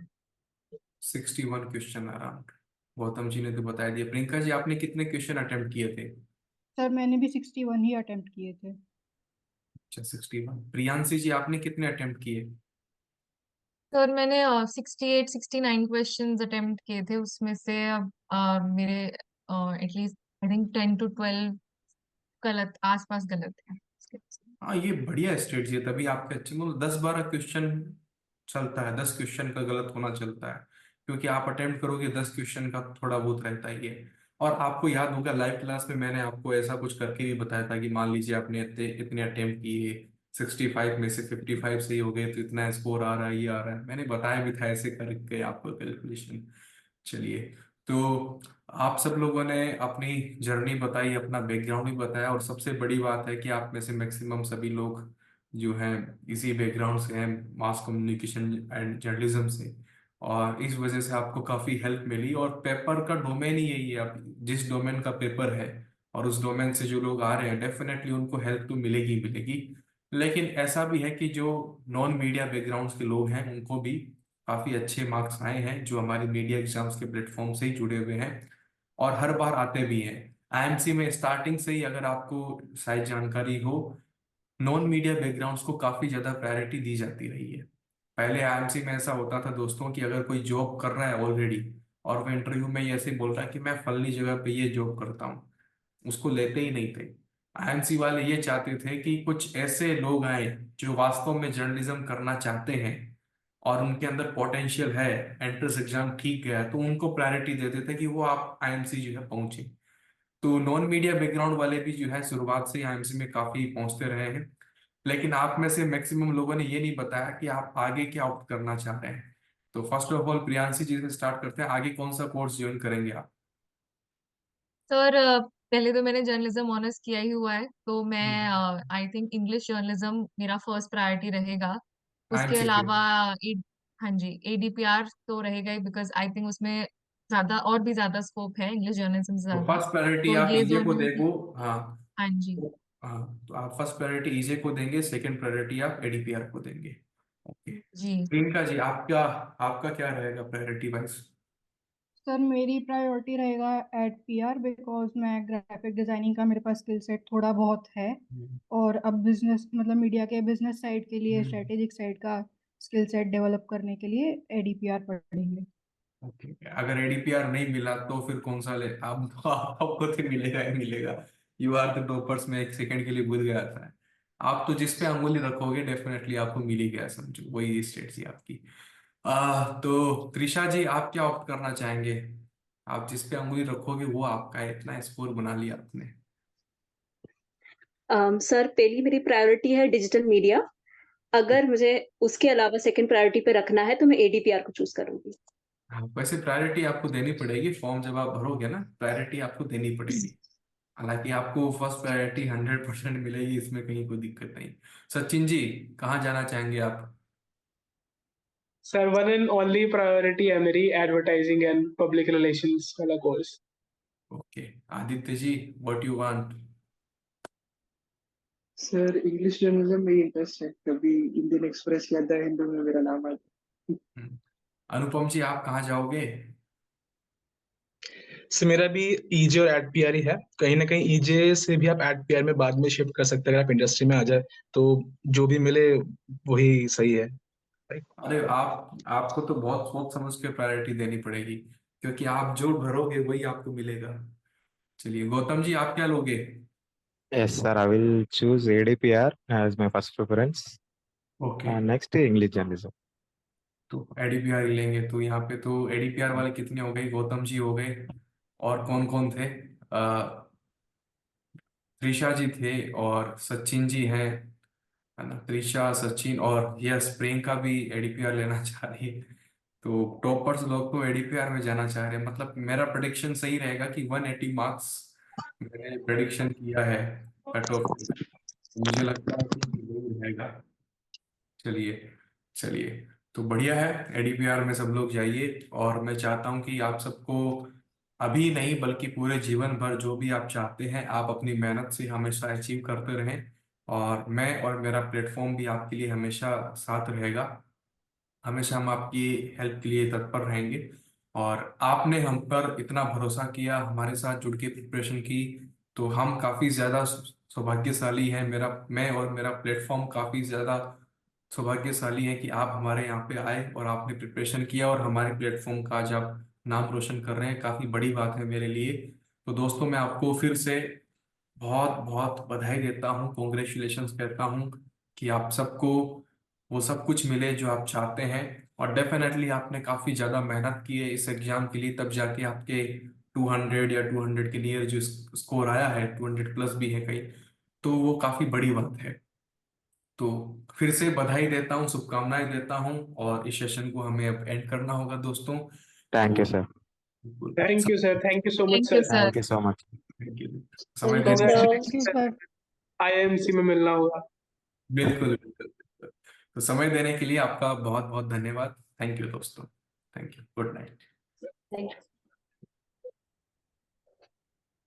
61 क्वेश्चन अराउंड। गौतम जी ने तो बता दिया। प्रियंका जी आपने कितने क्वेश्चन अटेम्प्ट किए थे? सर मैंने भी 61 ही अटेम्प्ट किए थे। अच्छा, 61। प्रियांशी जी आपने कितने अटेम्प्ट किए? सर मैंने 68 69 क्वेश्चंस अटेम्प्ट किए थे, उसमें से मेरे एटलीस्ट आई थिंक 10 to 12 गलत, आसपास गलत है। हाँ, ये बढ़िया स्ट्रेटजी है, तभी आपके अच्छे मतलब 10-12 क्वेश्चन चलता है, 10 क्वेश्चन का गलत होना चलता है, क्योंकि आप अटेम्प्ट करोगे 10 क्वेश्चन का थोड़ा बहुत रहता ही है। और आपको याद होगा लाइव क्लास में मैंने आपको ऐसा कुछ करके भी बताया था कि मान लीजिए आपने इतने अटेम्प्ट किए, 65 में से 55 सही हो गए तो इतना स्कोर आ रहा है, ये आ रहा है, मैंने बताया भी था ऐसे करके आपको कैलकुलेशन। चलिए, तो आप सब लोगों ने अपनी जर्नी बताई, अपना बैकग्राउंड भी बताया, और सबसे बड़ी बात है कि आप में से मैक्सिमम सभी लोग जो हैं इसी बैकग्राउंड से हैं, मास कम्युनिकेशन एंड जर्नलिज्म से, और इस वजह से आपको काफ़ी हेल्प मिली। और पेपर का डोमेन ही यही है, आप जिस डोमेन का पेपर है और उस डोमेन से जो लोग आ रहे हैं डेफिनेटली उनको हेल्प तो मिलेगी मिलेगी। लेकिन ऐसा भी है कि जो नॉन मीडिया बैकग्राउंड के लोग हैं उनको भी काफ़ी अच्छे मार्क्स आए हैं, जो हमारे मीडिया एग्जाम्स के प्लेटफॉर्म से ही जुड़े हुए हैं और हर बार आते भी हैं। आईएमसी में स्टार्टिंग से ही, अगर आपको शायद जानकारी हो, नॉन मीडिया बैकग्राउंड्स को काफ़ी ज़्यादा प्रायोरिटी दी जाती रही है। पहले आईएमसी में ऐसा होता था दोस्तों कि अगर कोई जॉब कर रहा है ऑलरेडी और वो इंटरव्यू में ये ऐसे बोल रहा है कि मैं फलनी जगह पे ये जॉब करता हूँ, उसको लेते ही नहीं थे। आईएमसी वाले ये चाहते थे कि कुछ ऐसे लोग आए जो वास्तव में जर्नलिज्म करना चाहते हैं और उनके अंदर पोटेंशियल है, एंट्रेंस एग्जाम ठीक गया है, तो उनको प्रायोरिटी देते थे कि वो आप आईएमसी जो है पहुंचे। तो नॉन मीडिया बैकग्राउंड वाले भी जो है शुरुआत से आईएमसी में काफी पहुंचते रहे हैं। लेकिन आप में से मैक्सिमम लोगों ने ये नहीं बताया कि आप आगे क्या ऑप्ट करना चाह रहे हैं। तो फर्स्ट ऑफ ऑल प्रियांशी जी से स्टार्ट करते हैं, आगे कौन सा कोर्स ज्वाइन करेंगे आप? सर पहले तो मैंने जर्नलिज्म ऑनर्स किया ही हुआ है, तो मैं आई थिंक इंग्लिश जर्नलिज्म मेरा फर्स्ट प्रायोरिटी रहेगा। उसके आईएमसी पे अलावा हाँ जी, एडीपीआर तो रहेगा ही, बिकॉज आई थिंक उसमें ज्यादा और भी ज्यादा स्कोप है इंग्लिश जर्नलिज्म से तो ज्यादा। फर्स्ट प्रायोरिटी तो आप ये ईजे को दोनों देखो। हाँ, हाँ जी। हाँ, तो आप फर्स्ट प्रायोरिटी ईजे को देंगे, सेकंड प्रायोरिटी आप एडीपीआर को देंगे। ओके, जी प्रियंका जी आपका आपका क्या रहेगा प्रायोरिटी वाइज? सर मेरी प्रायोरिटी रहेगा एट पीआर, बिकॉज मैं ग्राफिक डिजाइनिंग का मेरे पास स्किल सेट थोड़ा बहुत है, और अब बिजनेस मतलब मीडिया के बिजनेस साइड के लिए, स्ट्रेटेजिक साइड का स्किल सेट डेवलप करने के लिए एडीपीआर पढ़ेंगे। ओके, अगर एडीपीआर नहीं मिला तो फिर कौन सा ले आपको तो मिलेगा ही मिलेगा। यू आर द टॉपर्स, में एक सेकंड के लिए भूल गया था। आप तो जिस पे अंगुली रखोगे डेफिनेटली आपको मिल ही गया, समझो वही स्ट्रेटजी आपकी। तो त्रिशा जी, आप क्या ऑप्ट करना चाहेंगे? आप जिस पे अंगुली रखोगे वो आपका है, इतना स्कोर बना लिया आपने। सर पहली मेरी प्रायोरिटी है डिजिटल मीडिया। अगर मुझे उसके अलावा सेकंड प्रायोरिटी पे रखना है तो मैं एडीपीआर को चूज करूंगी। हाँ, वैसे प्रायोरिटी आपको देनी पड़ेगी, फॉर्म जब आप भरोगे ना प्रायोरिटी आपको देनी पड़ेगी। हालांकि आपको फर्स्ट प्रायोरिटी 100% मिलेगी, इसमें कहीं कोई दिक्कत नहीं। सचिन जी, कहाँ जाना चाहेंगे आप? Sir one and only priority है मेरी एडवर्टाइजिंग एंड पब्लिक रिलेशंस वाला कोर्स। Okay, Aditya ji, what you want? Sir English journalism में इंटरेस्ट है, कभी इंडियन एक्सप्रेस या द हिंदू में मेरा नाम आता। अनुपम जी, आप कहाँ जाओगे? से मेरा भी ईजे और एड पीआर ही है। कहीं ना कहीं ईजे से भी आप एड पीआर में बाद में शिफ्ट कर सकते हैं अगर आप इंडस्ट्री में आ जाए, तो जो भी मिले वही सही है। अरे आपको तो बहुत सोच समझ के प्रायोरिटी देनी पड़ेगी, क्योंकि आप जो भरोगे वही आपको मिलेगा। चलिए गौतम जी, आप क्या लोगे? Yes, sir. I will choose ADPR as my first preference. Okay, Next, English journalism. तो एडीपीआर ही लेंगे। तो यहाँ पे तो एडीपीआर वाले कितने हो गए? गौतम जी हो गए, और कौन कौन थे? त्रिशा जी थे और सचिन जी हैं, है ना? त्रिशा, सचिन और यस, प्रियंका भी एडीपीआर लेना चाह रही है। तो टॉपर्स लोग तो एडीपीआर में जाना चाह रहे हैं। मतलब मेरा प्रेडिक्शन सही रहेगा कि 180 मार्क्स मैंने प्रेडिक्शन किया है कट ऑफ। मुझे लगता है कि जरूर रहेगा। चलिए चलिए, तो बढ़िया है, एडीपीआर में सब लोग जाइए। और मैं चाहता हूँ कि आप सबको अभी नहीं बल्कि पूरे जीवन भर जो भी आप चाहते हैं आप अपनी मेहनत से हमेशा अचीव करते रहें। और मैं और मेरा प्लेटफॉर्म भी आपके लिए हमेशा साथ रहेगा। हमेशा हम आपकी हेल्प के लिए तत्पर रहेंगे। और आपने हम पर इतना भरोसा किया, हमारे साथ जुड़ के प्रिपरेशन की, तो हम काफ़ी ज़्यादा सौभाग्यशाली हैं। मैं और मेरा प्लेटफॉर्म काफ़ी ज़्यादा सौभाग्यशाली है कि आप हमारे यहाँ पे आए और आपने प्रिपरेशन किया और हमारे प्लेटफॉर्म का आज आप नाम रोशन कर रहे हैं। काफ़ी बड़ी बात है मेरे लिए। तो दोस्तों, मैं आपको फिर से बहुत बहुत बधाई देता हूँ, कॉन्ग्रेचुलेशंस कहता हूँ कि आप सबको वो सब कुछ मिले जो आप चाहते हैं। और डेफिनेटली आपने काफ़ी ज़्यादा मेहनत की है इस एग्ज़ाम के लिए, तब जाके आपके 200 या 200 के नियर जो स्कोर आया है, 200 प्लस भी है कहीं, तो वो काफ़ी बड़ी बात है। तो फिर से बधाई देता हूँ, शुभकामनाएं देता हूँ, और इस सेशन को हमें अब एंड करना होगा दोस्तों। Thank तो you, sir. बिल्कुल, thank you sir, thank you so much thank you sir. Sir. Thank you so much. Thank you, समय थैंक यू देने sir. Thank you sir. IMC में मिलना होगा। बिल्कुल बिल्कुल बिल्कुल। तो समय देने के लिए आपका बहुत बहुत धन्यवाद। थैंक यू दोस्तों, thank you, good night. Thank you.